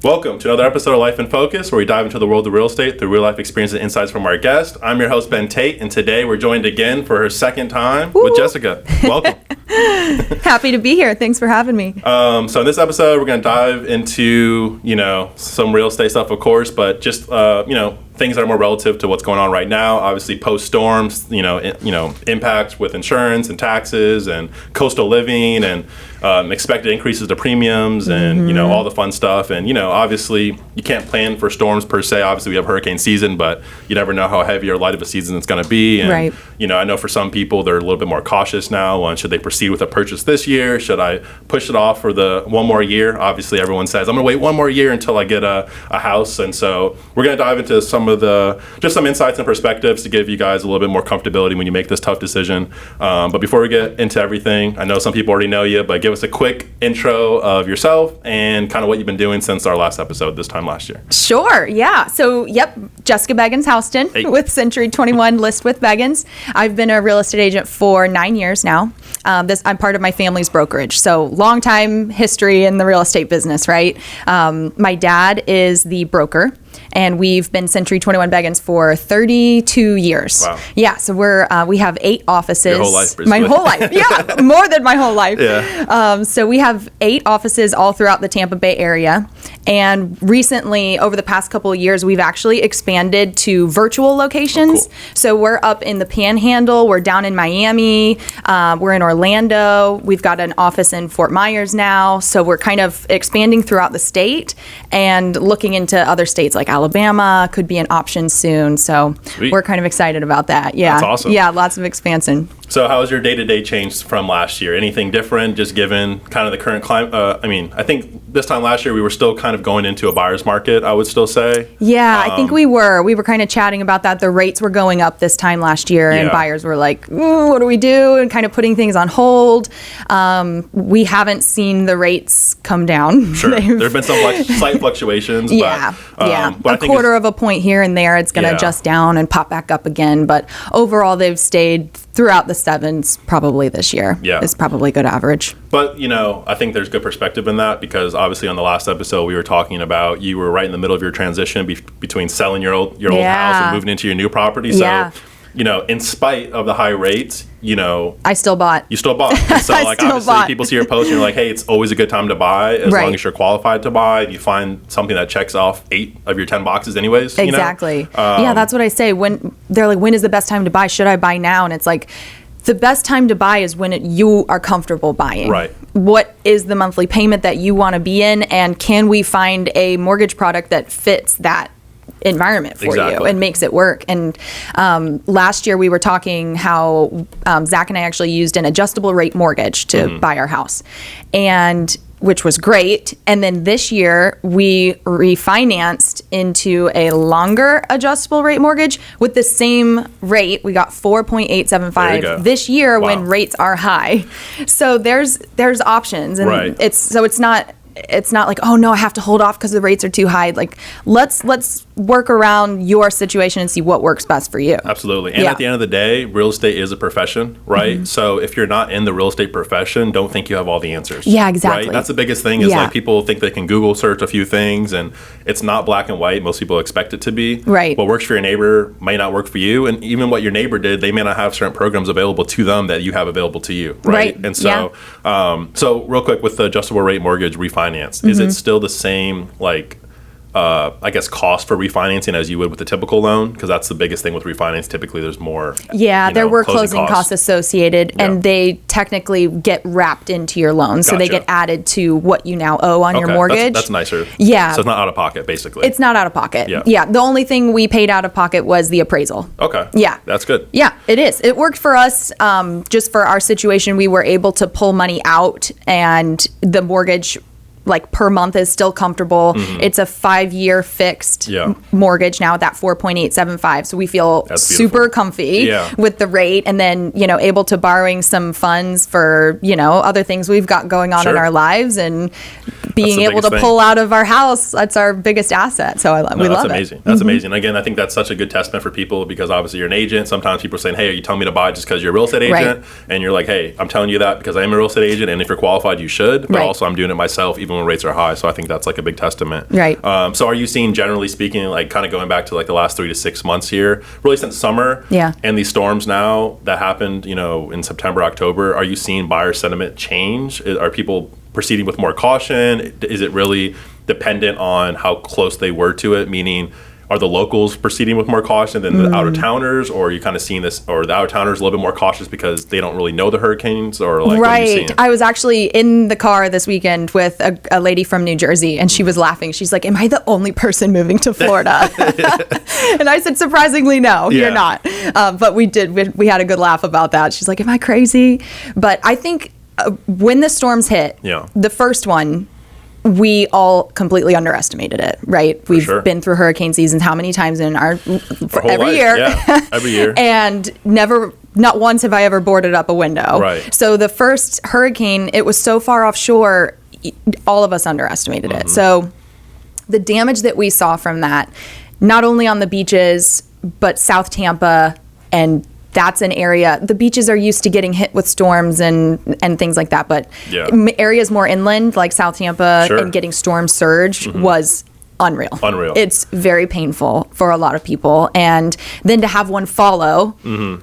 Welcome to another episode of Life in Focus, where we dive into the world of real estate through real-life experiences and insights from our guest. I'm your host, Ben Tate, and today we're joined again for her second time with Jessica. Welcome. Happy to be here. Thanks for having me. So in this episode, we're going to dive into, some real estate stuff, of course, but just, things that are more relative to what's going on right now. Obviously, post-storms, impacts with insurance and taxes and coastal living and expected increases to premiums and, all the fun stuff. And, obviously, you can't plan for storms per se. Obviously, we have hurricane season, but you never know how heavy or light of a season it's going to be. And, right. I know for some people, they're a little bit more cautious now on should they proceed with a purchase this year? Should I push it off for the one more year? Obviously, everyone says, I'm going to wait one more year until I get a house. And so we're going to dive into some insights and perspectives to give you guys a little bit more comfortability when you make this tough decision. But before we get into everything, I know some people already know you, but give us a quick intro of yourself and kind of what you've been doing since our last episode this time last year. Sure, yeah. So, Jessica Beggins Houston with Century 21 List with Beggins. I've been a real estate agent for 9 years now. I'm part of my family's brokerage, so long time history in the real estate business, right? My dad is the broker, and we've been Century 21 Beggins for 32 years. Wow. Yeah, so we have 8 offices. Your whole life, basically. My whole life, yeah, more than my whole life. Yeah. So we have 8 offices all throughout the Tampa Bay area. And recently, over the past couple of years, we've actually expanded to virtual locations. Oh, cool. So we're up in the Panhandle, we're down in Miami, we're in Orlando, we've got an office in Fort Myers now. So we're kind of expanding throughout the state and looking into other states like Alabama could be an option soon. So Sweet. We're kind of excited about that. Yeah. That's awesome. Yeah, lots of expansion. So how has your day-to-day changed from last year? Anything different, just given kind of the current climate? I think this time last year we were still kind of going into a buyer's market, I would still say. Yeah, I think we were. We were kind of chatting about that. The rates were going up this time last year, and buyers were like, what do we do? And kind of putting things on hold. We haven't seen the rates come down. Sure. There have been some slight fluctuations. Yeah, but a quarter of a point here and there. It's going to adjust down and pop back up again. But overall, they've stayed throughout the 7s probably this year. Yeah. It's probably good average. But, I think there's good perspective in that because obviously on the last episode we were talking about you were right in the middle of your transition between selling your old house and moving into your new property. So, in spite of the high rates, I still bought. You still bought. So, obviously, people see your post and you're like, hey, it's always a good time to buy as long as you're qualified to buy. And you find something that checks off 8 of your 10 boxes anyways. Exactly. That's what I say. When they're like, when is the best time to buy? Should I buy now? And it's like, the best time to buy is when you are comfortable buying. Right. What is the monthly payment that you want to be in? And can we find a mortgage product that fits that environment for you and makes it work? And last year we were talking how Zach and I actually used an adjustable rate mortgage to buy our house, and which was great. And then this year we refinanced into a longer adjustable rate mortgage with the same rate. We got 4.875 this year when rates are high. So there's options, and it's not like, oh no, I have to hold off because the rates are too high. Like, let's work around your situation and see what works best for you. Absolutely. And at the end of the day, real estate is a profession, right? So if you're not in the real estate profession, don't think you have all the answers. Yeah, exactly. Right? That's the biggest thing is like people think they can Google search a few things and it's not black and white. Most people expect it to be. Right. What works for your neighbor might not work for you. And even what your neighbor did, they may not have certain programs available to them that you have available to you. Right. And so, so real quick with the adjustable rate mortgage refinance, is it still the same, cost for refinancing as you would with a typical loan? Because that's the biggest thing with refinance. Typically, there's more. Yeah, there were closing costs associated, and they technically get wrapped into your loan. So they get added to what you now owe on your mortgage. That's nicer. Yeah. So it's not out of pocket, basically. It's not out of pocket. Yeah. The only thing we paid out of pocket was the appraisal. Okay. Yeah. That's good. Yeah, it is. It worked for us. Just for our situation, we were able to pull money out, and the mortgage per month is still comfortable. It's a 5-year fixed mortgage now at that 4.875. So we feel super comfy with the rate, and then, able to borrowing some funds for, other things we've got going on in our lives, and being able to pull out of our house, that's our biggest asset. So we love it. That's amazing. That's amazing. Again, I think that's such a good testament for people, because obviously you're an agent. Sometimes people are saying, hey, are you telling me to buy just because you're a real estate agent? Right. And you're like, hey, I'm telling you that because I am a real estate agent, and if you're qualified, you should. But Right. also I'm doing it myself even when rates are high. So I think that's like a big testament. Right. So are you seeing, generally speaking, like kind of going back to like the last 3 to 6 months here, really since summer, Yeah. and these storms now that happened, in September, October, are you seeing buyer sentiment change? Are people proceeding with more caution? Is it really dependent on how close they were to it? Meaning, are the locals proceeding with more caution than the out-of-towners, or are you kind of seeing this, or the out-of-towners a little bit more cautious because they don't really know the hurricanes, or like what are you Right. seeing? I was actually in the car this weekend with a lady from New Jersey, and she was laughing. She's like, am I the only person moving to Florida? And I said, surprisingly, no, Yeah. you're not. But we had a good laugh about that. She's like, am I crazy? But I think when the storms hit, Yeah. the first one, we all completely underestimated it, right? We've sure. been through hurricane seasons how many times in Our whole every life. year. Yeah, every year. And not once have I ever boarded up a window. Right. So the first hurricane, it was so far offshore, all of us underestimated it. So the damage that we saw from that, not only on the beaches, but South Tampa, and that's an area, the beaches are used to getting hit with storms and things like that, but Yeah. areas more inland, like South Tampa, Sure. and getting storm surge was unreal. It's very painful for a lot of people. And then to have one follow,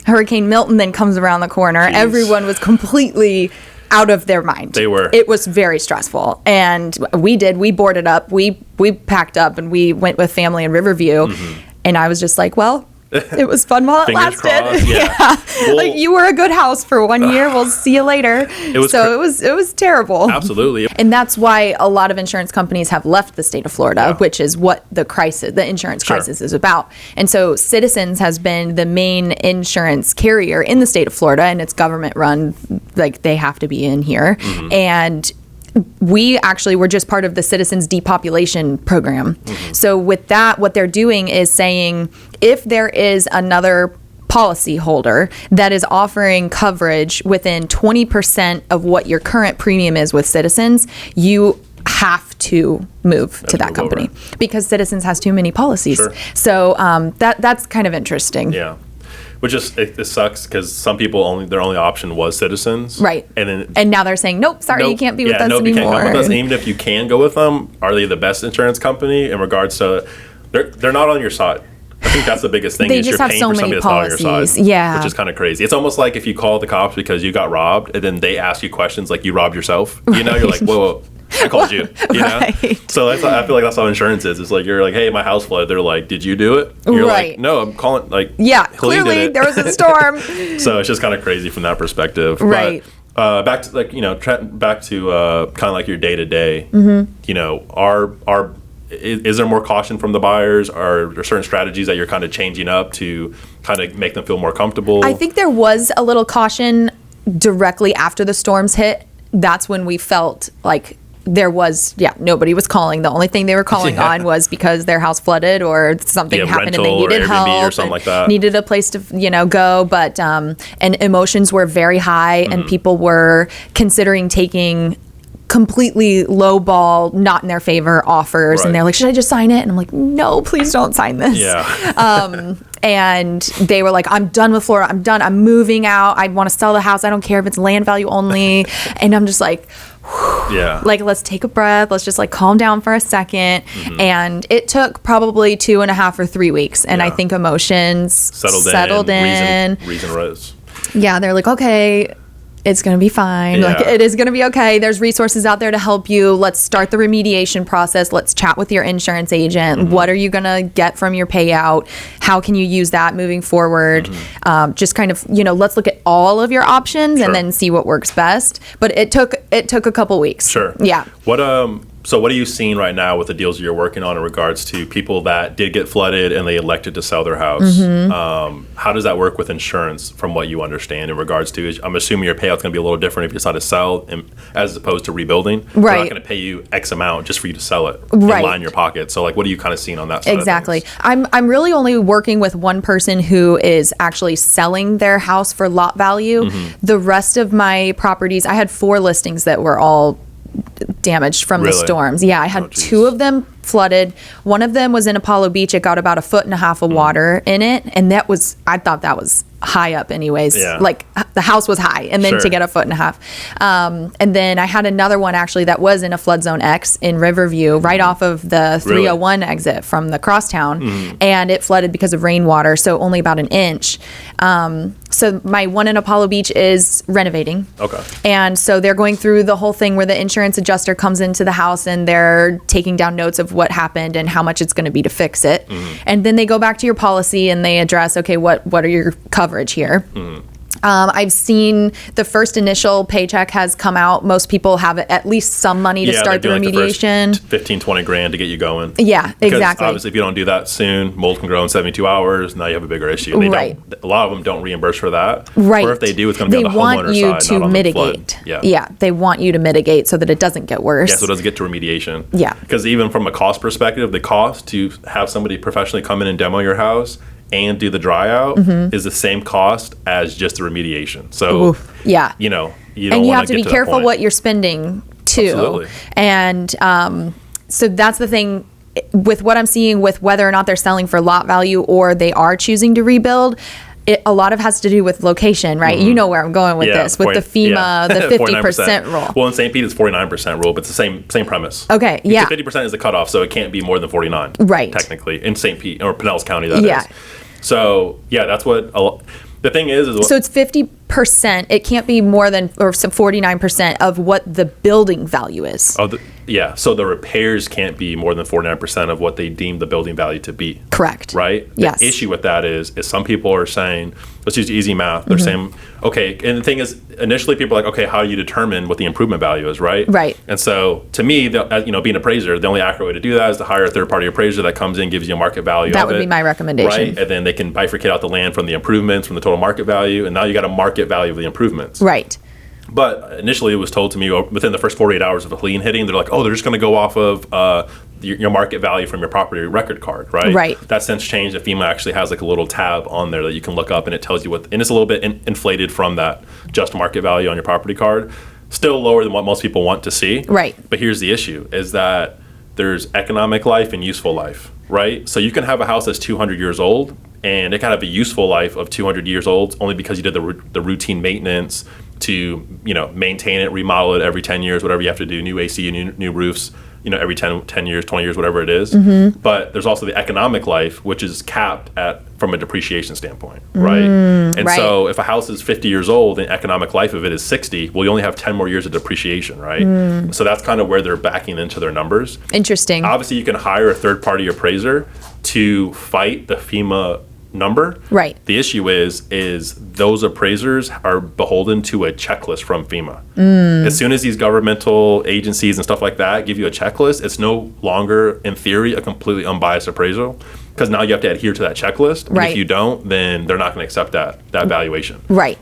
Hurricane Milton then comes around the corner. Jeez. Everyone was completely out of their mind. They were. It was very stressful. And we boarded up, we packed up, and we went with family in Riverview. And I was just like, well, it was fun while it Fingers lasted. crossed, yeah. Well, like, you were a good house for 1 year. We'll see you later. It was terrible. Absolutely. And that's why a lot of insurance companies have left the state of Florida, which is what the insurance crisis is about. And so Citizens has been the main insurance carrier in the state of Florida, and it's government run. Like, they have to be in here. And we actually were just part of the Citizens depopulation program. So with that, what they're doing is saying, if there is another policy holder that is offering coverage within 20% of what your current premium is with Citizens, you have to move to that company because Citizens has too many policies. Sure. So that's kind of interesting. Yeah. Which is, it sucks because some people their only option was Citizens. Right. And now they're saying, nope, sorry, you can't be with us you anymore. can't come with us. And even if you can go with them, are they the best insurance company in regards to, they're not on your side. I think that's the biggest thing. They is just you're have paying so for many somebody that's not on your policies. side. Yeah. Which is kind of crazy. It's almost like if you call the cops because you got robbed and then they ask you questions like you robbed yourself. You're like, whoa, I called you. Right. So I feel like that's how insurance is. It's like, you're like, hey, my house flooded. They're like, did you do it? You're like, no, I'm calling, like, yeah, Helene clearly did it. there was a storm. So it's just kind of crazy from that perspective. Right. But back to back to kind of like your day to day. Is there more caution from the buyers? Are there certain strategies that you're kind of changing up to kind of make them feel more comfortable? I think there was a little caution directly after the storms hit. That's when we felt like nobody was calling. The only thing they were calling on was because their house flooded or something happened and they needed help or something like that. Needed a place to go. But and emotions were very high, and people were considering taking completely lowball, not in their favor offers. Right. And they're like, should I just sign it? And I'm like, no, please don't sign this. Yeah. And they were like, I'm done with Florida. I'm done. I'm moving out. I want to sell the house. I don't care if it's land value only. And I'm just like, yeah. Like, let's take a breath. Let's just like calm down for a second. And it took probably 2.5 or 3 weeks. And I think emotions settled in. Reason rose. Yeah. They're like, okay, it's going to be fine. Yeah. Like, it is going to be okay. There's resources out there to help you. Let's start the remediation process. Let's chat with your insurance agent. What are you going to get from your payout? How can you use that moving forward? Just kind of, let's look at all of your options and then see what works best. But it took a couple weeks. Sure. Yeah. So what are you seeing right now with the deals you're working on in regards to people that did get flooded and they elected to sell their house? How does that work with insurance from what you understand in regards to, I'm assuming your payout's going to be a little different if you decide to sell as opposed to rebuilding. Right. They're not going to pay you X amount just for you to sell it and line your pocket. So like, what are you kind of seeing on that side Exactly. of things? I'm really only working with one person who is actually selling their house for lot value. The rest of my properties, I had 4 listings that were all damaged from the Really? storms. Yeah, I had geez. 2 of them flooded. One of them was in Apollo Beach. It got about 1.5 feet of water in it, and I thought that was high up anyways. Yeah. Like the house was high, and then Sure. to get 1.5 feet. And then I had another one actually that was in a flood zone X in Riverview, right off of the 301 exit from the crosstown, and it flooded because of rainwater, so only about an inch. So my one in Apollo Beach is renovating. Okay. And so they're going through the whole thing where the insurance adjuster comes into the house and they're taking down notes of what happened and how much it's going to be to fix it. And then they go back to your policy and they address, okay, what are your coverage here? I've seen the first initial paycheck has come out. Most people have at least some money to start the they're doing, like, remediation. the first 15, 20 grand to get you going. Yeah, Because exactly. obviously, if you don't do that soon, mold can grow in 72 hours. Now you have a bigger issue. They Right. don't, a lot of them don't reimburse for that. Right. Or if they do, it's going to be They on the want homeowner you side, to not on mitigate. the flood. Yeah. They want you to mitigate so that it doesn't get worse. Yeah, so it doesn't get to remediation. Yeah. Because even from a cost perspective, the cost to have somebody professionally come in and demo your house and do the dry out is the same cost as just the remediation. So, Oof. Yeah. you don't And you want have to be careful what you're spending too. Absolutely. And so that's the thing with what I'm seeing with whether or not they're selling for lot value or they are choosing to rebuild. A lot of has to do with location, right? You know where I'm going with this, with the FEMA, the 50% rule. Well, in St. Pete, it's 49% rule, but it's the same premise. Okay, yeah. 50% is the cutoff, so it can't be more than 49. Right. Technically, in St. Pete, or Pinellas County, that is. Yeah. So, yeah, that's what, the thing is So it's 50%. It can't be more than, or some 49% of what the building value is. yeah, so the repairs can't be more than 49% of what they deem the building value to be. Correct. Right? Yes. The issue with that is some people are saying, let's use easy math. They're saying, okay, and the thing is, initially people are like, okay, how do you determine what the improvement value is, right? Right. And so to me, being an appraiser, the only accurate way to do that is to hire a third-party appraiser that comes in, gives you a market value That of would it, be my recommendation. Right? And then they can bifurcate out the land from the improvements, from the total market value, and now you got a market value of the improvements. Right. But initially, it was told to me within the first 48 hours of a lien hitting, they're like, oh, they're just going to go off of your market value from your property record card, right? Right. That's since changed. That FEMA actually has like a little tab on there that you can look up, and it tells you and it's a little bit inflated from that just market value on your property card. Still lower than what most people want to see. Right. But here's the issue, is that there's economic life and useful life, right? So you can have a house that's 200 years old, and it can have a useful life of 200 years old only because you did the routine maintenance to maintain it, remodel it every 10 years, whatever you have to do, new AC, new roofs, every 10 years, 20 years, whatever it is. But there's also the economic life, which is capped from a depreciation standpoint, right? And right. so if a house is 50 years old and economic life of it is 60, well, you only have 10 more years of depreciation, right? So that's kind of where they're backing into their numbers. Interesting. Obviously, you can hire a third-party appraiser to fight the FEMA number. Right. The issue is those appraisers are beholden to a checklist from FEMA. As soon as these governmental agencies and stuff like that give you a checklist, it's no longer, in theory, a completely unbiased appraisal, because now you have to adhere to that checklist. And Right. if you don't, then they're not going to accept that valuation. Right.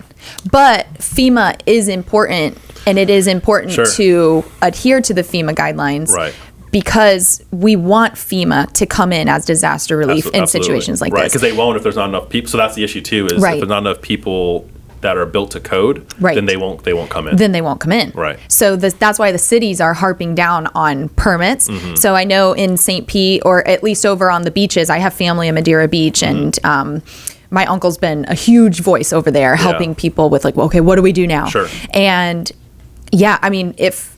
But FEMA is important, and it is important Sure. to adhere to the FEMA guidelines. Right. Because we want FEMA to come in as disaster relief in Absolutely. situations like Right, this. because they won't if there's not enough people. So that's the issue too, is Right. if there's not enough people that are built to code, Right. then they won't come in. Then they won't come in. Right. So that's why the cities are harping down on permits. So I know in St. Pete, or at least over on the beaches, I have family in Madeira Beach, and my uncle's been a huge voice over there helping people with like, well, okay, what do we do now? Sure. And yeah, I mean, if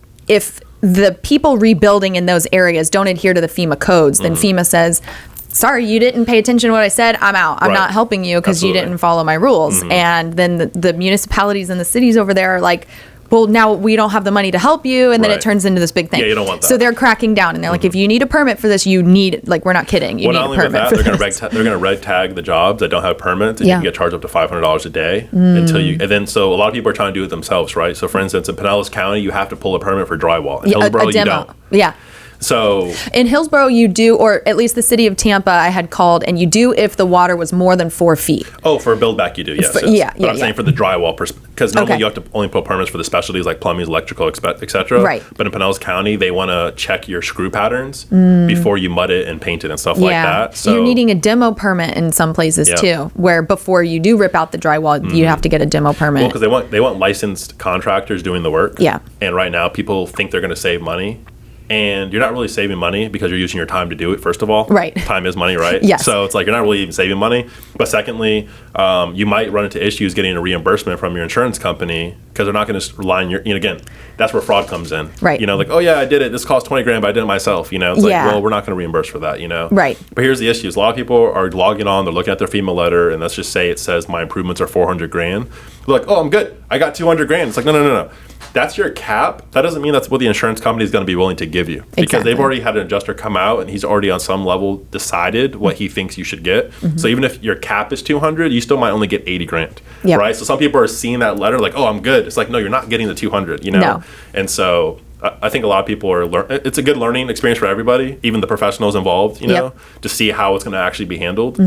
the people rebuilding in those areas don't adhere to the FEMA codes, then FEMA says, sorry, you didn't pay attention to what I said. I'm out. I'm Right. not helping you because you Absolutely. didn't follow my rules. And then the municipalities and the cities over there are like, well, now we don't have the money to help you. And then Right. it turns into this big thing. Yeah, you don't want that. So they're cracking down, and they're like, if you need a permit for this, you need, like, we're not kidding. You Well, not need a only with permit that, for they're this. going to red tag the jobs that don't have permits, and Yeah. you can get charged up to $500 a day until you. And then so a lot of people are trying to do it themselves, right? So for instance, in Pinellas County, you have to pull a permit for drywall. In Yeah, Hillsborough, a you demo. don't. Yeah. So in Hillsborough, you do, or at least the city of Tampa, I had called, and you do if the water was more than 4 feet. oh, for a build back you do, yes. Yeah, But I'm saying for the drywall, because normally Okay. you have to only pull permits for the specialties like plumbing, electrical, et cetera. Right. But in Pinellas County, they want to check your screw patterns before you mud it and paint it and stuff like that. So you're needing a demo permit in some places too, where before you do rip out the drywall, you have to get a demo permit. well, because they want licensed contractors doing the work. Yeah. And right now, people think they're going to save money. And you're not really saving money because you're using your time to do it, first of all. Right. Time is money, right? Yes. So it's like you're not really even saving money. But secondly, you might run into issues getting a reimbursement from your insurance company because they're not going to rely on your, again, that's where fraud comes in. Right. Like, oh yeah, I did it. This cost $20,000, but I did it myself. It's like, well, we're not going to reimburse for that, Right. But here's the issue. A lot of people are logging on, they're looking at their FEMA letter, and let's just say it says my improvements are $400,000. They're like, oh, I'm good. I got $200,000. It's like, no. That's your cap. That doesn't mean that's what the insurance company is going to be willing to give you. Because they've already had an adjuster come out and he's already on some level decided what he thinks you should get. So even if your cap is $200,000, you still might only get $80,000. Yep. Right? So some people are seeing that letter like, oh, I'm good. It's like, no, you're not getting the $200,000, No. And so I think a lot of people are it's a good learning experience for everybody, even the professionals involved, to see how it's going to actually be handled.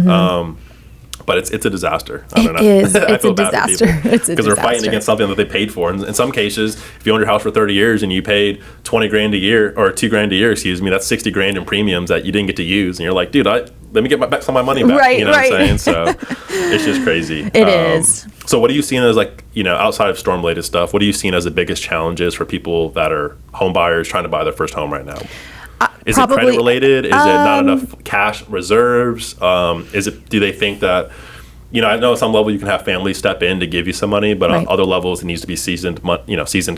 But it's a disaster. I don't know. It is. I It's feel a bad for disaster. people It's a because they're fighting disaster. against something that they paid for. And in some cases, if you owned your house for 30 years and you paid $20,000 a year or $2,000 a year, that's $60,000 in premiums that you didn't get to use. And you're like, dude, let me get back some of my money back. Right, you know what I'm right. saying? So it's just crazy. It is. So what are you seeing as outside of storm related stuff? What are you seeing as the biggest challenges for people that are home buyers trying to buy their first home right now? Is it credit related? Is it not enough cash reserves? Do they think that? I know at some level you can have families step in to give you some money, but on other levels it needs to be seasoned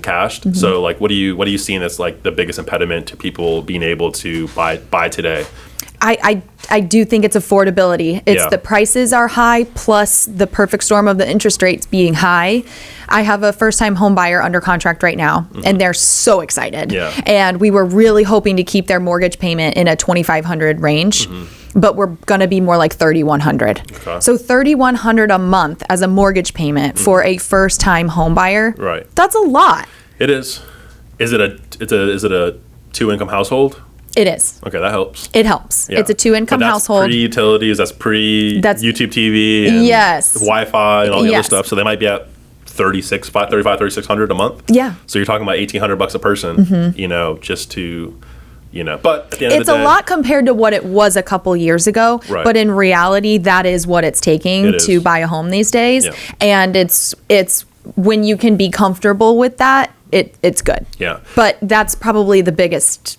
cashed. So like, what are you seeing as like the biggest impediment to people being able to buy today? I do think it's affordability. It's the prices are high plus the perfect storm of the interest rates being high. I have a first-time home buyer under contract right now, and they're so excited. Yeah. And we were really hoping to keep their mortgage payment in a $2,500 range. But we're going to be more like $3,100. Okay. So $3,100 a month as a mortgage payment for a first-time home buyer. Right. That's a lot. It is. Is it a 2-income household? It is. Okay, that helps. It helps. Yeah. It's a 2-income household. That's pre-utilities. That's YouTube TV. And Yes. Wi-Fi and all the other Yes. stuff. So they might be at $3,600 a month. Yeah. So you're talking about $1,800 a person. Just to. But at the end of It's the day, a lot compared to what it was a couple years ago, Right. but in reality, that is what it's taking It is. to buy a home these days. Yeah. And it's when you can be comfortable with that, it's good. Yeah. But that's probably the biggest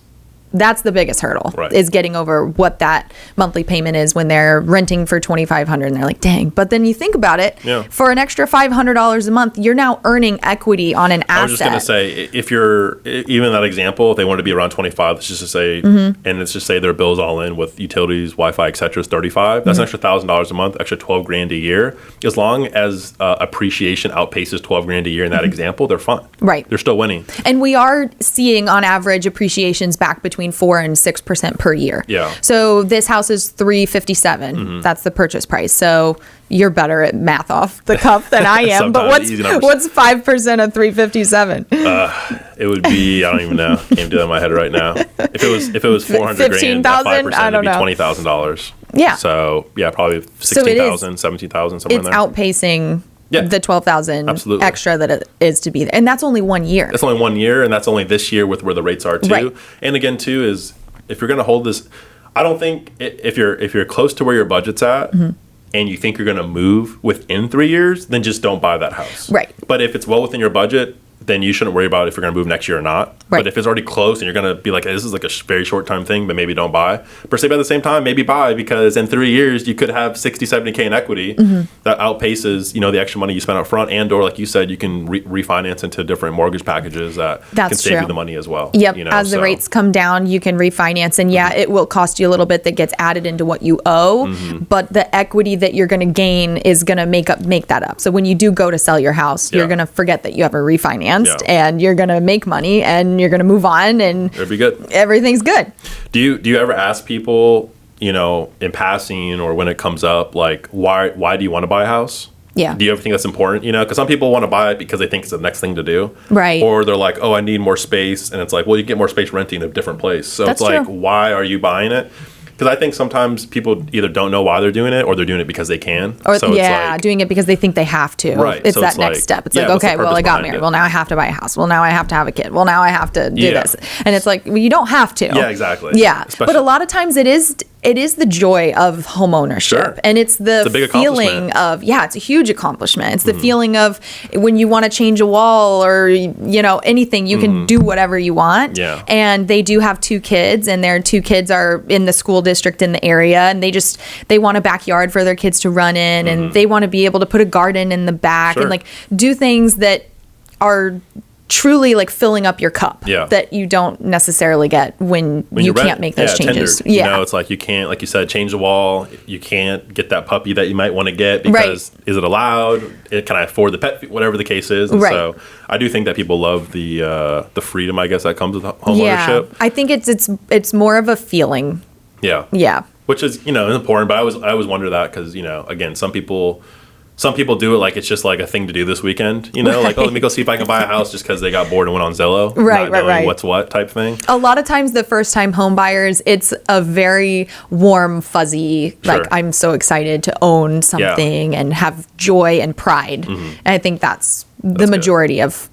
hurdle, Right. is getting over what that monthly payment is when they're renting for $2,500 and they're like, dang. But then you think about it, Yeah. for an extra $500 a month, you're now earning equity on an asset. I was just going to say, if you're, even that example, if they wanted to be around 25, let's just say, and let's just say their bills all in with utilities, Wi-Fi, et cetera, is 35, that's an extra $1,000 a month, extra $12,000 a year. As long as appreciation outpaces $12,000 a year in that example, they're fine. Right. They're still winning. And we are seeing on average appreciations back between 4 and 6% per year. Yeah. So this house is $357. That's the purchase price. So you're better at math off the cuff than I am. But Sometimes easy numbers. what's 5% of $357? It would be, I don't even know. Can't do that in my head right now. If it was $400,000, that 15,000? 5%, I don't it'd be know. $20,000. Yeah. So yeah, probably So it is- 16,000, 17,000, somewhere in It's there. outpacing Yeah. the 12,000 Absolutely. extra that it is to be there. And that's only 1 year. That's only 1 year, and that's only this year with where the rates are too. Right. And again, too, is if you're going to hold this, I don't think if you're close to where your budget's at, and you think you're going to move within 3 years, then just don't buy that house. Right. But if it's well within your budget, then you shouldn't worry about if you're going to move next year or not. Right. But if it's already close and you're going to be like, this is like a very short time thing, but maybe don't buy. Per se, but at the same time, maybe buy, because in 3 years you could have 60, 70K in equity that outpaces, the extra money you spent up front, and or like you said, you can refinance into different mortgage packages that can That's save true. you the money as well. Yep. As the rates come down, you can refinance, and it will cost you a little bit that gets added into what you owe, but the equity that you're going to gain is going to make that up. So when you do go to sell your house, you're Yeah. going to forget that you ever refinanced, Yeah. and you're going to make money, and you're going to move on, and It'd be good. everything's good. Do you ever ask people, in passing or when it comes up, like why do you want to buy a house? Yeah. Do you ever think that's important? You know, because some people want to buy it because they think it's the next thing to do. Right. Or they're like, oh, I need more space. And it's like, well, you get more space renting a different place. So That's it's like, true. why are you buying it? Because I think sometimes people either don't know why they're doing it or they're doing it because they can. Or so yeah, it's like, doing it because they think they have to. Right. It's So that it's next like, step. It's yeah, like, what's the okay, well, purpose I got behind married. it? Well, now I have to buy a house. Well, now I have to have a kid. Well, now I have to do Yeah. this. And it's like, well, you don't have to. Yeah, exactly. Yeah. Especially- But a lot of times it is the joy of homeownership. Sure. And it's the a big feeling accomplishment. of, yeah, it's a huge accomplishment. It's the feeling of when you want to change a wall or, you know, anything, you can do whatever you want. Yeah. And they do have 2 kids, and their 2 kids are in the school district in the area, and they want a backyard for their kids to run in, and they want to be able to put a garden in the back Sure. and like do things that are truly like filling up your cup Yeah. that you don't necessarily get when you rent- can't make those changes. tendered. You know, it's like you can't, like you said, change the wall. You can't get that puppy that you might want to get because is it allowed? Can I afford the pet? Whatever the case is. And Right. so I do think that people love the freedom, I guess, that comes with home Yeah. ownership. I think it's more of a feeling. Yeah. Yeah. Which is, you know, important, but I always wonder that because, you know, again, some people do it like it's just like a thing to do this weekend, you know, like, oh, let me go see if I can buy a house just because they got bored and went on Zillow. Right, not knowing right. what's what type thing. A lot of times the first time home buyers, it's a very warm, fuzzy, like Sure. I'm so excited to own something and have joy and pride. And I think that's the good. majority of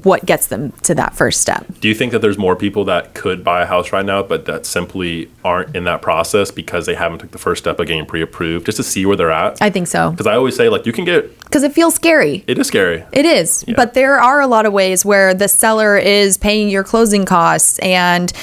what gets them to that first step. Do you think that there's more people that could buy a house right now, but that simply aren't in that process because they haven't took the first step of getting pre-approved just to see where they're at? I think so. Because I always say, like, you can get, Because it feels scary. it is scary. It is, but there are a lot of ways where the seller is paying your closing costs, and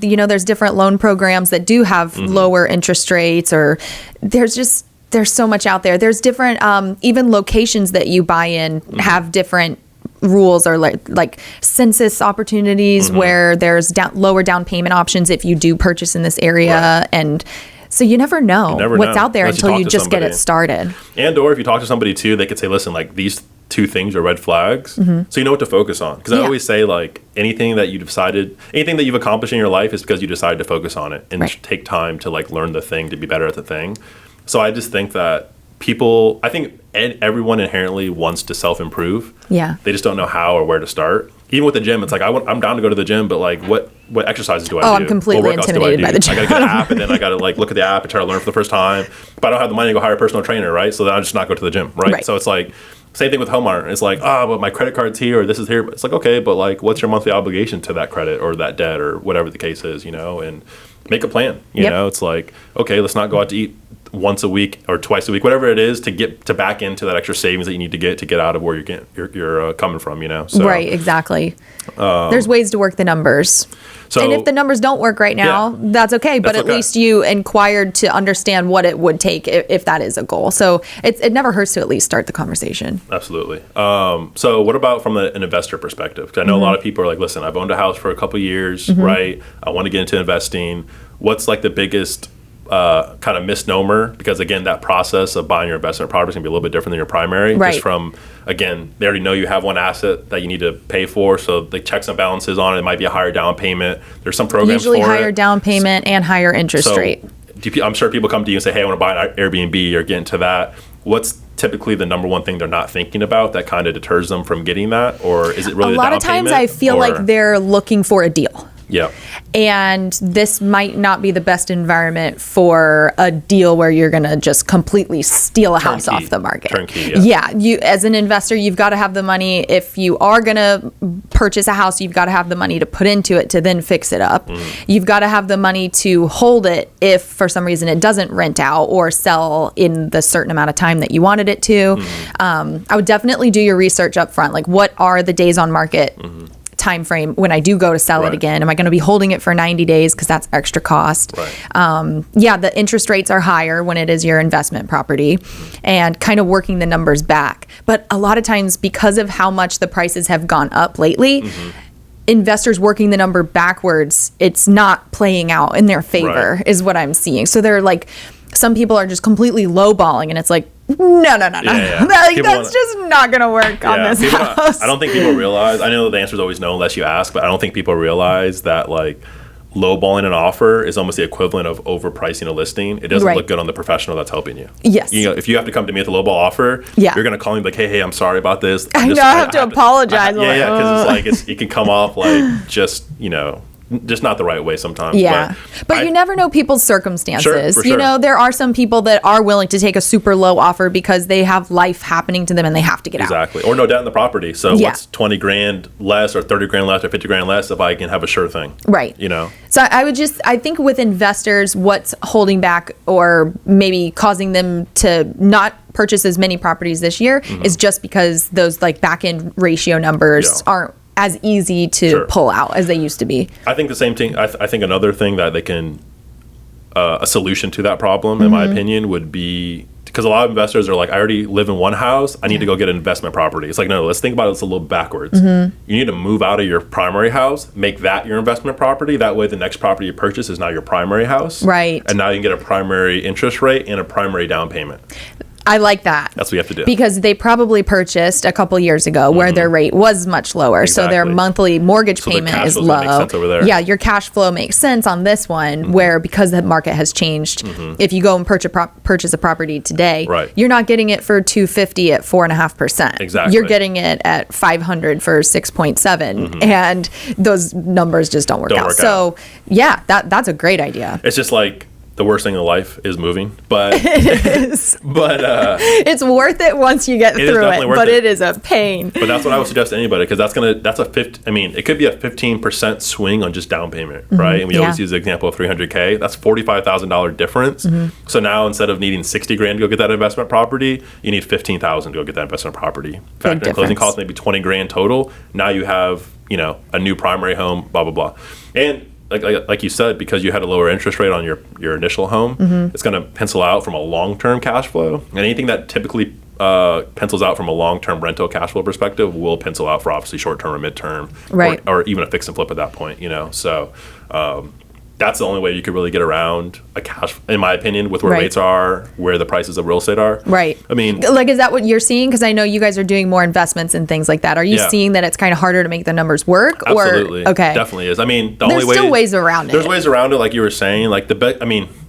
you know, there's different loan programs that do have lower interest rates, or there's so much out there. There's different even locations that you buy in have different rules, or like census opportunities where there's lower down payment options if you do purchase in this area, Right. and so you never know what's know out there unless you until talk you to just get it somebody. started. And or if you talk to somebody too, they could say, listen, like, these 2 things are red flags. So you know what to focus on. Because I Yeah. always say, like, anything that you've accomplished in your life is because you decided to focus on it and Right. take time to, like, learn the thing to be better at the thing. So I just think that I think everyone inherently wants to self-improve. Yeah. They just don't know how or where to start. Even with the gym, it's like, I'm down to go to the gym, but like, what exercises do I do? Oh, I'm completely What workouts do I intimidated do? by the gym. I gotta get an app, and then I gotta like look at the app and try to learn for the first time. But I don't have the money to go hire a personal trainer, right? So then I just not go to the gym, right? Right. So it's like, same thing with homeowner. It's like, but my credit card's here, or this is here. But it's like, okay, but like, what's your monthly obligation to that credit or that debt or whatever the case is, you know? And make a plan. You Yep. know, it's like, okay, let's not go out to eat once a week or twice a week, whatever it is, to get to back into that extra savings that you need to get out of where you're coming from, you know. So, Right, exactly. There's ways to work the numbers. So, And if the numbers don't work right now, that's okay. But That's at okay. least you inquired to understand what it would take if that is a goal. So it never hurts to at least start the conversation. Absolutely. So what about from an investor perspective? Because I know a lot of people are like, listen, I've owned a house for a couple years, right? I want to get into investing. What's like the biggest kind of misnomer? Because again, that process of buying your investment property is going to be a little bit different than your primary. Right. Just from, again, they already know you have one asset that you need to pay for. So the checks and balances on it might be a higher down payment. There's some programs Usually for higher it. down payment and higher interest rate. I'm sure people come to you and say, hey, I want to buy an Airbnb or get into that. What's typically the number one thing they're not thinking about that kind of deters them from getting that? Or is it really A lot of times I feel like they're looking for a deal. Yeah. And this might not be the best environment for a deal where you're going to just completely steal a house Turnkey. off the market. Turnkey, yeah. You as an investor, you've got to have the money. If you are going to purchase a house, you've got to have the money to put into it to then fix it up. You've got to have the money to hold it if for some reason it doesn't rent out or sell in the certain amount of time that you wanted it to. I would definitely do your research up front. Like, what are the days on market time frame when I do go to sell it again? Am I going to be holding it for 90 days because that's extra cost? Yeah, the interest rates are higher when it is your investment property, and kind of working the numbers back. But a lot of times, because of how much the prices have gone up lately, investors working the number backwards, it's not playing out in their favor, is what I'm seeing. So they're like, some people are just completely lowballing, and it's like, no. Yeah. That's just not going to work on this house. I don't think people realize, I know the answer is always no unless you ask, but I don't think people realize that, like, lowballing an offer is almost the equivalent of overpricing a listing. It doesn't look good on the professional that's helping you. Yes. You know, if you have to come to me with a lowball offer, you're going to call me like, hey, I'm sorry about this. I have to apologize. Because it can come off like just not the right way sometimes. Yeah. But you never know people's circumstances. Sure, for sure. You know, there are some people that are willing to take a super low offer because they have life happening to them and they have to get out. Exactly. Or no debt in the property. So what's 20 grand less or 30 grand less or 50 grand less if I can have a sure thing? Right. You know? So I think with investors, what's holding back or maybe causing them to not purchase as many properties this year is just because those like back end ratio numbers aren't as easy to pull out as they used to be. I think the same thing. I think another thing that they can, a solution to that problem, in my opinion, would be, because a lot of investors are like, I already live in one house, I need to go get an investment property. It's like, no, let's think about it, it's a little backwards. You need to move out of your primary house, make that your investment property. That way the next property you purchase is now your primary house. Right. And now you can get a primary interest rate and a primary down payment. I like that. That's what you have to do. Because they probably purchased a couple years ago where their rate was much lower. Exactly. So their monthly mortgage payment is low. Make sense over there. Yeah, your cash flow makes sense on this one where because the market has changed, if you go and purchase a property today, you're not getting it for $250 at 4.5%. Exactly. You're getting it at $500 for 6.7, and those numbers just don't work out. So yeah, that's a great idea. It's just like, the worst thing in life is moving, but it is. But it's worth it once you get through it. But it is a pain. But that's what I would suggest to anybody, because it could be a 15% swing on just down payment, right? And we always use the example of $300K. That's $45,000 difference. So now instead of needing 60 grand to go get that investment property, you need 15,000 to go get that investment property. Factor in closing costs, maybe 20 grand total. Now you have a new primary home, blah blah blah, and like you said, because you had a lower interest rate on your initial home, it's going to pencil out from a long-term cash flow. And anything that typically pencils out from a long-term rental cash flow perspective will pencil out for obviously short-term or mid-term, or even a fix and flip at that point. So that's the only way you could really get around a cash, in my opinion, with where rates are, where the prices of real estate are. Right. I mean, like, is that what you're seeing? Because I know you guys are doing more investments and things like that. Are you seeing that it's kind of harder to make the numbers work? Absolutely. Or, okay. Definitely is. I mean, there's still ways around it. There's ways around it, like you were saying. Like the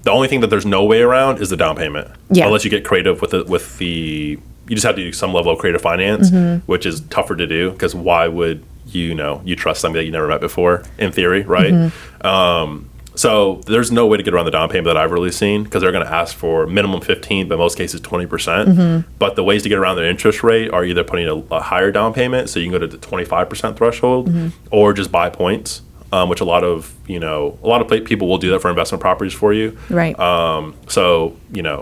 only thing that there's no way around is the down payment. Yeah. Unless you get creative with the you just have to do some level of creative finance, which is tougher to do, because why would you trust somebody that you never met before, in theory, right? So there's no way to get around the down payment that I've really seen, because they're going to ask for minimum 15, but in most cases 20%. But the ways to get around their interest rate are either putting a higher down payment, so you can go to the 25% threshold, or just buy points, which a lot of people will do that for investment properties for you. Right. So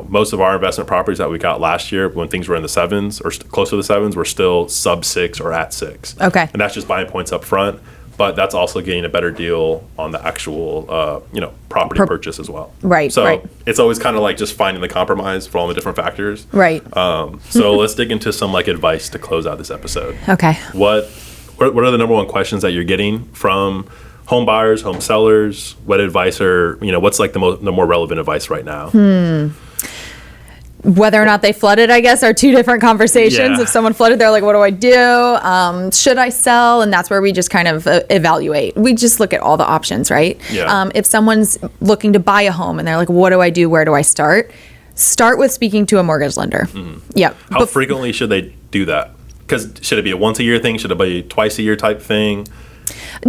most of our investment properties that we got last year, when things were in the sevens or close to the sevens, were still sub 6 or at 6. Okay. And that's just buying points up front. But that's also getting a better deal on the actual, property purchase as well. Right. So it's always kind of like just finding the compromise for all the different factors. Right. So let's dig into some advice to close out this episode. Okay. What are the number one questions that you're getting from home buyers, home sellers? What advice what's like the more relevant advice right now? Whether or not they flooded, I guess, are two different conversations. Yeah. If someone flooded, they're like, what do I do? Should I sell? And that's where we just kind of evaluate. We just look at all the options, right? Yeah. If someone's looking to buy a home and they're like, what do I do? Where do I start? Start with speaking to a mortgage lender. Yeah. How frequently should they do that? Because should it be a once a year thing? Should it be a twice a year type thing?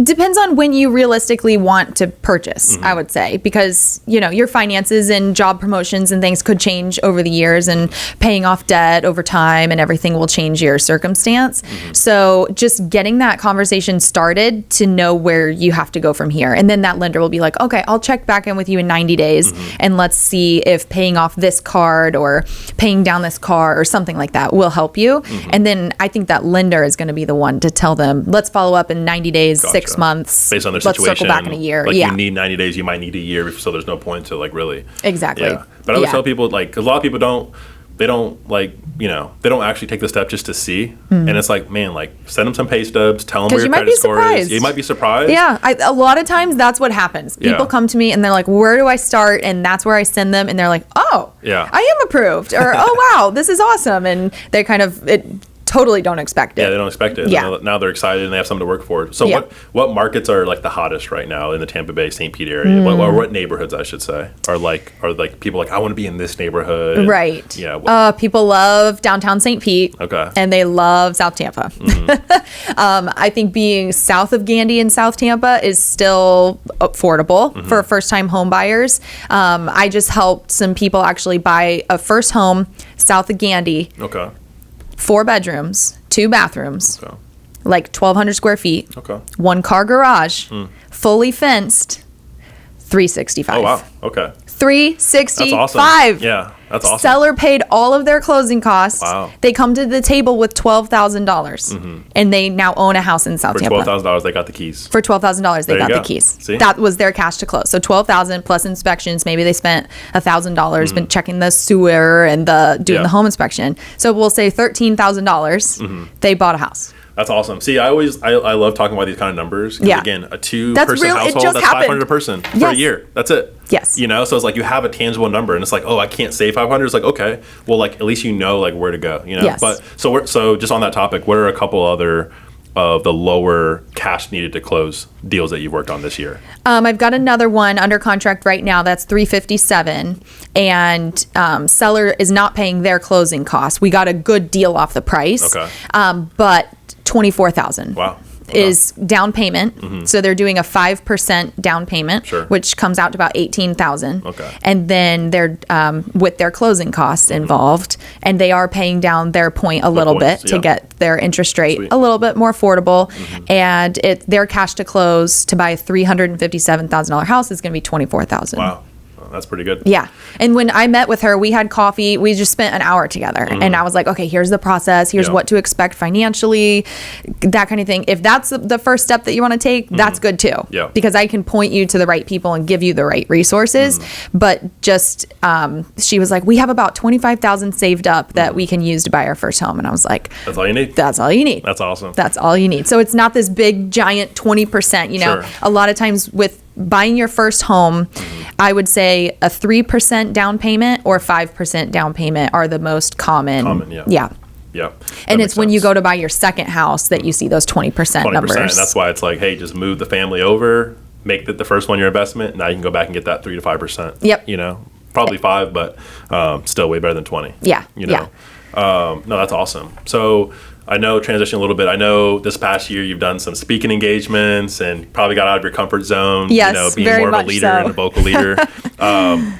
Depends on when you realistically want to purchase, I would say, because, your finances and job promotions and things could change over the years, and paying off debt over time and everything will change your circumstance. So just getting that conversation started to know where you have to go from here. And then that lender will be like, okay, I'll check back in with you in 90 days and let's see if paying off this card or paying down this car or something like that will help you. And then I think that lender is going to be the one to tell them, let's follow up in 90 days. Gotcha. 6 months, based on their situation. Let's circle back in a year. You need 90 days, you might need a year, so there's no point to really. Exactly. Yeah. But I would tell people, because a lot of people don't actually take the step just to see. And it's like, man, send them some pay stubs, tell them where your credit score is. You might be surprised. Yeah. A lot of times that's what happens. People come to me and they're like, where do I start? And that's where I send them. And they're like, oh, I am approved. Or, oh, wow, this is awesome. And they kind of, it totally don't expect it. Yeah, they don't expect it. Yeah. Now they're excited and they have something to work for. So Yeah. what markets are like the hottest right now in the Tampa Bay, St. Pete area? What neighborhoods, I should say, are like people like, I want to be in this neighborhood? And, Right. Yeah. People love downtown St. Pete. Okay. And they love South Tampa. I think being south of Gandy and South Tampa is still affordable for first-time home buyers. I just helped some people actually buy a first home south of Gandy. Okay. 4 bedrooms, 2 bathrooms, Okay. like 1,200 square feet, Okay. 1 car garage, fully fenced, $365. Oh, wow. Okay. $365. That's awesome. Yeah, that's awesome. Seller paid all of their closing costs. Wow. They come to the table with $12,000, and they now own a house in South For Tampa. $12,000, they got the keys. For $12,000, they There you got the go. keys. See? That was their cash to close. So $12,000 plus inspections. Maybe they spent $1,000, been checking the sewer and doing Yeah. the home inspection. So we'll say $13,000. They bought a house. That's awesome. See, I love talking about these kind of numbers. 'Cause Yeah. Again, a 2-person real. It household, just that's happened. 500 a person for a Yes. year. That's it. Yes. You know, so it's like you have a tangible number, and it's like, oh, I can't say 500. It's like, okay, well, like at least you know like where to go. You know. Yes. But so just on that topic, what are a couple other of the lower cash needed to close deals that you've worked on this year? I've got another one under contract right now that's $357, and seller is not paying their closing costs. We got a good deal off the price. Okay. But $24,000. Wow. Okay. Is down payment. So they're doing a 5% down payment, Sure. which comes out to about $18,000. Okay. And then they're with their closing costs involved, and they are paying down their point a little points, bit to yeah. get their interest rate Sweet. a little bit more affordable. And their cash to close to buy a $357,000 house is going to be $24,000. Wow. Well, that's pretty good. Yeah. And when I met with her, we had coffee. We just spent an hour together. And I was like, okay, here's the process. Here's Yeah. what to expect financially, that kind of thing. If that's the first step that you want to take, that's good too. Yeah. Because I can point you to the right people and give you the right resources. But just, she was like, we have about $25,000 saved up that we can use to buy our first home. And I was like, That's all you need. that's all you need. That's awesome. That's all you need. So it's not this big giant 20%, you know. Sure. A lot of times with buying your first home, I would say a 3% down payment or 5% down payment are the most common. Yeah. Yeah. Yeah. And it's when you go to buy your second house that you see those 20% 20%. numbers. And that's why it's like, hey, just move the family over, make the first one your investment. Now you can go back and get that 3 to 5%. Yep. You know, probably 5, but still way better than 20. Yeah, You know. No, that's awesome. So I know, transition a little bit, I know this past year you've done some speaking engagements and probably got out of your comfort zone. Yes, you know, being very more of a much leader so. and a vocal leader.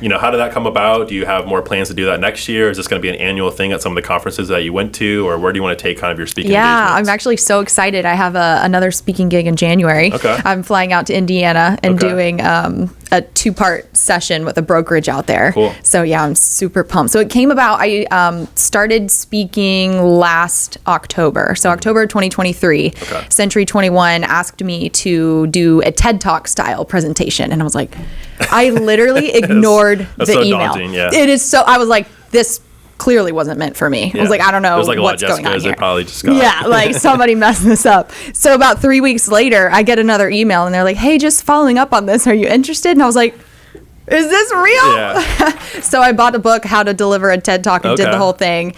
You know, how did that come about? Do you have more plans to do that next year? Is this going to be an annual thing at some of the conferences that you went to, or where do you want to take kind of your speaking Yeah, engagements? I'm actually so excited. I have another speaking gig in January. Okay. I'm flying out to Indiana and Okay. doing a 2-part session with a brokerage out there. Cool. So yeah, I'm super pumped. So it came about, I started speaking last October. So October 2023, Okay. Century 21 asked me to do a TED Talk style presentation. And I was like, I literally ignored that's the so email. daunting, yeah. It is so, I was like, this clearly wasn't meant for me. I was like, I don't know There's like a lot what's of going on Jessicas here. that probably just got Yeah, like somebody messed this up. So about 3 weeks later, I get another email and they're like, hey, just following up on this. Are you interested? And I was like, is this real? Yeah. So I bought a book, How to Deliver a TED Talk, and did Okay. the whole thing.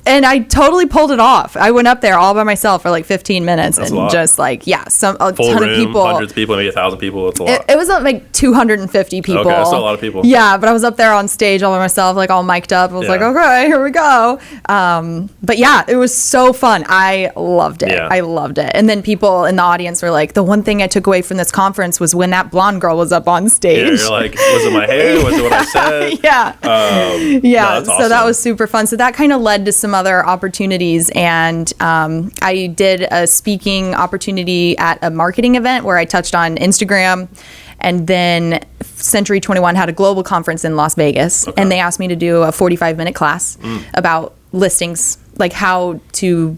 And I totally pulled it off. I went up there all by myself for like 15 minutes That's a and lot. just like, a Full ton room, of people. hundreds of people, maybe 1,000 people. That's a lot. It was like 250 people. Okay, that's a lot of people. Yeah, but I was up there on stage all by myself, like all mic'd up. I was like, Yeah. okay, here we go. But yeah, it was so fun. I loved it. Yeah. I loved it. And then people in the audience were like, the one thing I took away from this conference was when that blonde girl was up on Yeah, stage. you're like, was it my hair? Was it what I said? Yeah. Yeah. that's So that awesome. was super fun. So that kind of led to some other opportunities. And I did a speaking opportunity at a marketing event where I touched on Instagram. And then Century 21 had a global conference in Las Vegas. Okay. And they asked me to do a 45-minute class about listings, like how to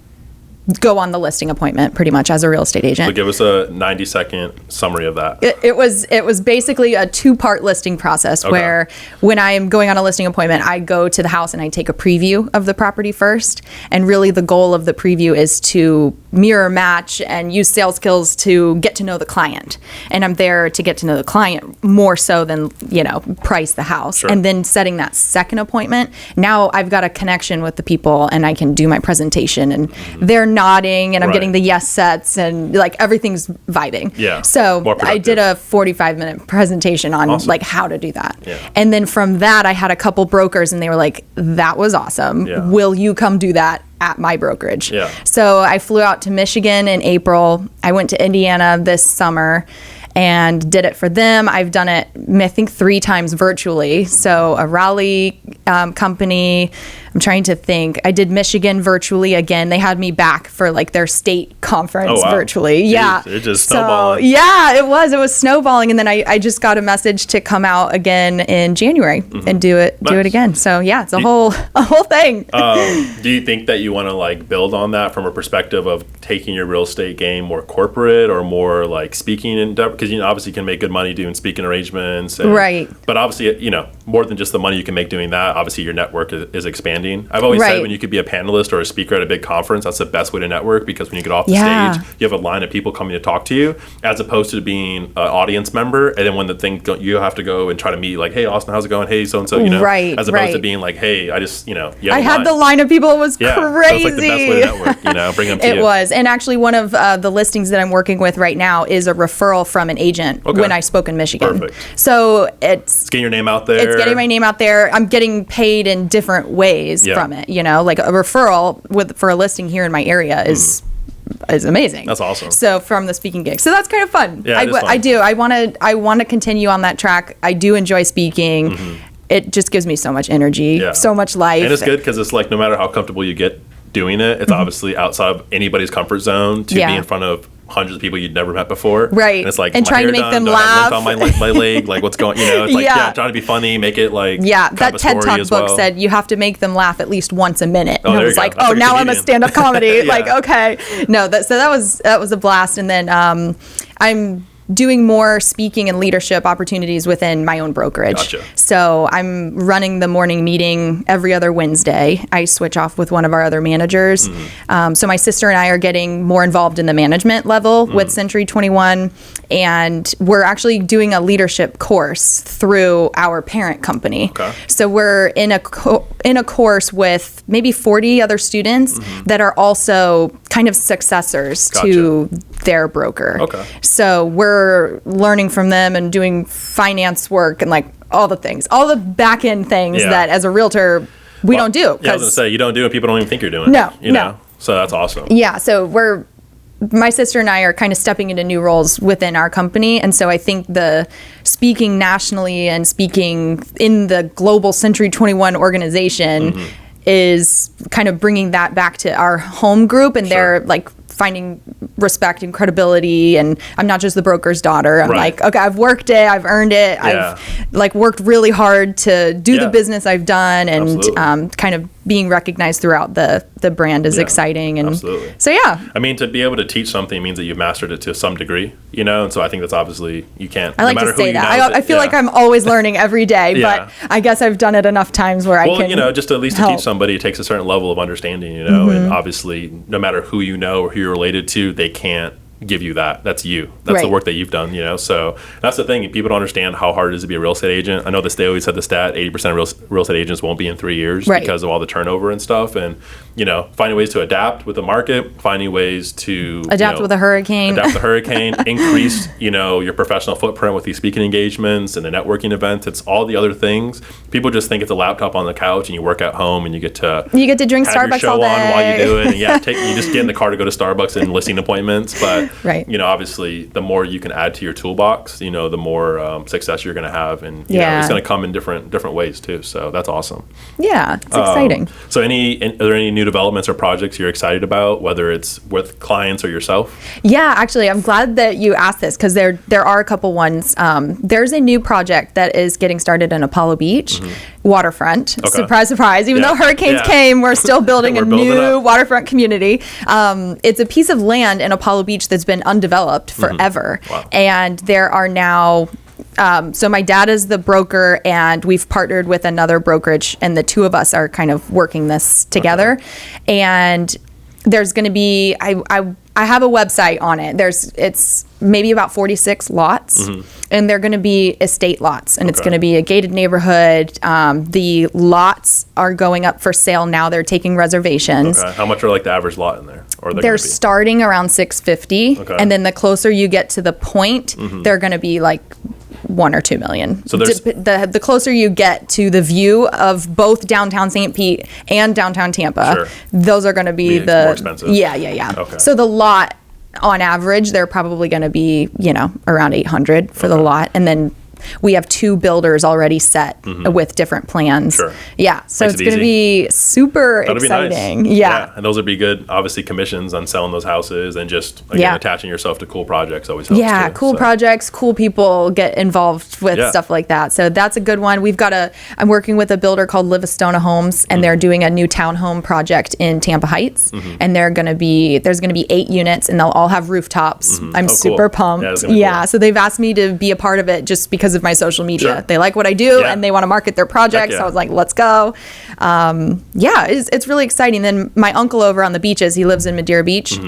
go on the listing appointment pretty much as a real estate agent. So give us a 90-second summary of that. It was basically a 2-part listing process Okay. where when I am going on a listing appointment, I go to the house and I take a preview of the property first. And really the goal of the preview is to mirror match and use sales skills to get to know the client. And I'm there to get to know the client more so than, price the house. Sure. And then setting that second appointment, now I've got a connection with the people and I can do my presentation and they're nodding and I'm getting the yes sets and like everything's vibing. Yeah. So I did a 45-minute presentation on like how to do that. Yeah. And then from that, I had a couple brokers and they were like, that was awesome. Yeah. Will you come do that at my brokerage? Yeah. So I flew out to Michigan in April. I went to Indiana this summer and did it for them. I've done it, I think, 3 times virtually. So a Raleigh company, I'm trying to think. I did Michigan virtually again. They had me back for like their state conference virtually. Jeez, yeah. It's just snowballing. So, yeah, it was snowballing. And then I just got a message to come out again in January and do it again. So yeah, it's a whole thing. Do you think that you want to like build on that from a perspective of taking your real estate game more corporate or more like speaking endeavor? Because obviously you can make good money doing speaking arrangements. Right. But obviously, more than just the money you can make doing that, obviously your network is expanding. I've always said when you could be a panelist or a speaker at a big conference, that's the best way to network, because when you get off the stage, you have a line of people coming to talk to you, as opposed to being an audience member. And then when the thing you have to go and try to meet like, hey, Austin, how's it going? Hey, so-and-so, as opposed to being like, hey, I just, I had the line of people. It was crazy. That's like the best way to network, bring them to you. It was. And actually one of the listings that I'm working with right now is a referral from an agent when I spoke in Michigan. Perfect. So it's getting your name out there. It's getting my name out there. I'm getting paid in different ways from it. Like a referral for a listing here in my area is amazing. That's awesome. So from the speaking gig. So that's kind of fun. Yeah, it is fun. I do. I want to continue on that track. I do enjoy speaking. It just gives me so much energy, so much life. And it's good because it's like no matter how comfortable you get doing it, it's obviously outside of anybody's comfort zone to be in front of hundreds of people you'd never met before. Right. And it's like, and trying to make them laugh. On my leg, like what's going, it's like, trying to be funny, make it like, that TED Talk book said you have to make them laugh at least once a minute. And I was like, now I'm a stand-up comedy. Like, okay. No, so that was a blast. And then I'm doing more speaking and leadership opportunities within my own brokerage. Gotcha. So I'm running the morning meeting every other Wednesday. I switch off with one of our other managers. So my sister and I are getting more involved in the management level with Century 21. And we're actually doing a leadership course through our parent company. Okay. So we're in a course with maybe 40 other students that are also kind of successors to their broker. Okay. So we're learning from them and doing finance work and like all the things, all the back end things that as a realtor we don't do. Yeah, I was going to say, you don't do it, people don't even think you're doing it. You know? So that's awesome. Yeah, so my sister and I are kind of stepping into new roles within our company. And so I think the speaking nationally and speaking in the global Century 21 organization is kind of bringing that back to our home group. And they're like finding respect and credibility, and I'm not just the broker's daughter. I'm like, okay, I've worked it, I've earned it, I've like worked really hard to do the business I've done, and kind of being recognized throughout the brand is exciting. And so I mean, to be able to teach something means that you've mastered it to some degree, and so I think that's obviously, you can't, I like no matter to say who that I feel like I'm always learning every day, but I guess I've done it enough times where I can just at least to teach somebody, it takes a certain level of understanding, and obviously no matter who you know or who you're related to, they can't give you that. That's you. That's the work that you've done, So that's the thing. People don't understand how hard it is to be a real estate agent. I know they always said the stat, 80% of real estate agents won't be in 3 years because of all the turnover and stuff. And, finding ways to adapt with the market, finding ways to adapt with a hurricane, increase, your professional footprint with these speaking engagements and the networking events. It's all the other things. People just think it's a laptop on the couch and you work at home and you get to drink have Starbucks your show all day on while you do it. And you just get in the car to go to Starbucks and listing appointments. But obviously, the more you can add to your toolbox, the more success you're going to have, and it's going to come in different ways too. So that's awesome. Yeah, it's exciting. So, are there any new developments or projects you're excited about, whether it's with clients or yourself? Yeah, actually, I'm glad that you asked this because there are a couple ones. There's a new project that is getting started in Apollo Beach, waterfront. Okay. Surprise, surprise! Even though hurricanes came, we're still building a new waterfront community. It's a piece of land in Apollo Beach that's been undeveloped forever. Wow. And there are now so my dad is the broker, and we've partnered with another brokerage, and the two of us are kind of working this together. And there's going to be, I I have a website on it. It's maybe about 46 lots, and they're going to be estate lots, and it's going to be a gated neighborhood. The lots are going up for sale now. They're taking reservations. Okay. How much are like the average lot in there? Or they're starting around 650, and then the closer you get to the point, they're going to be like 1 or 2 million. So the closer you get to the view of both downtown St. Pete and downtown Tampa, those are going to be the more expensive. Yeah. Okay. So the lot on average, they're probably going to be, around 800 for the lot, and then we have 2 builders already set with different plans. Sure. Yeah. So Makes it's going to be super exciting. Be nice. Yeah. And those would be good, obviously, commissions on selling those houses, and just, again, attaching yourself to cool projects always helps too. Cool projects, cool people get involved with stuff like that. So that's a good one. I'm working with a builder called Livistona Homes, and they're doing a new townhome project in Tampa Heights, and there's going to be 8 units, and they'll all have rooftops. I'm super pumped. Yeah. Cool. So they've asked me to be a part of it just because of my social media. Sure. They like what I do, and they want to market their projects. So I was like, let's go. It's really exciting. Then my uncle over on the beaches, he lives in Madeira Beach.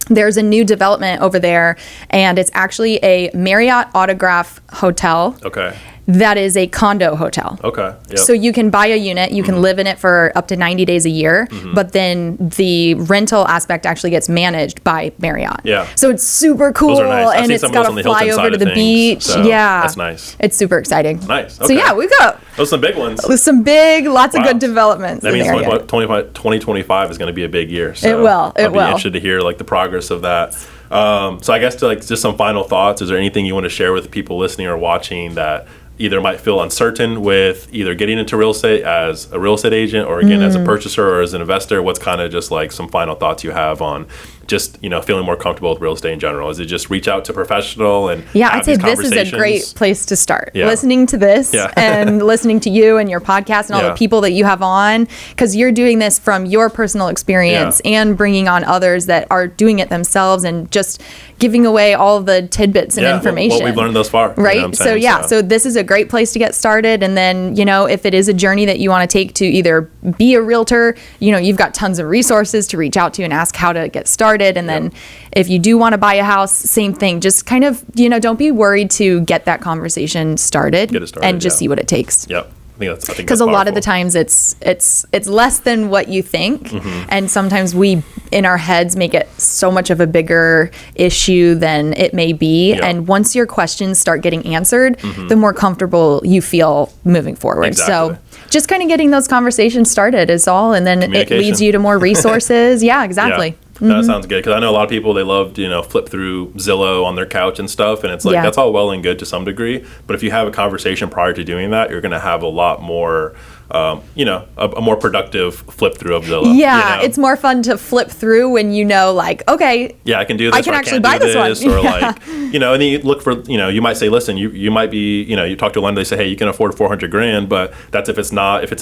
There's a new development over there, and it's actually a Marriott Autograph hotel. Okay. That is a condo hotel. Okay. Yep. So you can buy a unit, you can live in it for up to 90 days a year, but then the rental aspect actually gets managed by Marriott. Yeah. So it's super cool, nice. and it's got to fly over to the beach. So that's nice. It's super exciting. Nice. Okay. So yeah, we've got those are some big ones. Lots of good developments. That means 2025 is going to be a big year. So it will. I'll be interested to hear like the progress of that. So I guess to just some final thoughts, is there anything you want to share with people listening or watching that either might feel uncertain with either getting into real estate as a real estate agent, or again as a purchaser or as an investor? What's kind of just like some final thoughts you have on just feeling more comfortable with real estate in general? Is it just reach out to a professional and I'd say this is a great place to start. Yeah. Listening to this and listening to you and your podcast and all the people that you have on, because you're doing this from your personal experience and bringing on others that are doing it themselves, and just giving away all the tidbits and information. What we've learned thus far. Right? So this is a great place to get started. And then, if it is a journey that you want to take to either be a realtor, you've got tons of resources to reach out to and ask how to get started. And then if you do want to buy a house, same thing. Just kind of, don't be worried to get that conversation started, and just see what it takes. Yep. I think because a lot of the times it's less than what you think, and sometimes we in our heads make it so much of a bigger issue than it may be. And once your questions start getting answered, the more comfortable you feel moving forward. Exactly. So just kind of getting those conversations started is all, and then it leads you to more resources. Exactly. That sounds good, because I know a lot of people, they love to flip through Zillow on their couch and stuff, and it's like that's all well and good to some degree, but if you have a conversation prior to doing that, you're going to have a lot more a more productive flip through of Zillow. It's more fun to flip through when okay, I can do this. I can actually buy this one. Or and then you look for, you might say, listen, you might be, you talk to a lender, they say, hey, you can afford $400,000, but that's if it's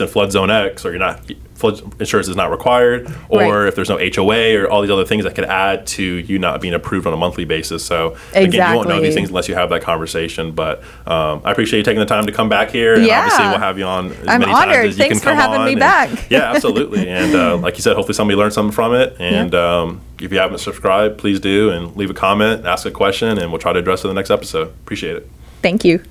in flood zone X, or flood insurance is not required, or if there's no HOA or all these other things that could add to you not being approved on a monthly basis. So again, you won't know these things unless you have that conversation. But I appreciate you taking the time to come back here, and obviously we'll have you on as many times as you Thanks can come on. Thanks for having me back. Yeah, absolutely. And like you said, hopefully somebody learned something from it. And if you haven't subscribed, please do, and leave a comment, ask a question, and we'll try to address it in the next episode. Appreciate it. Thank you.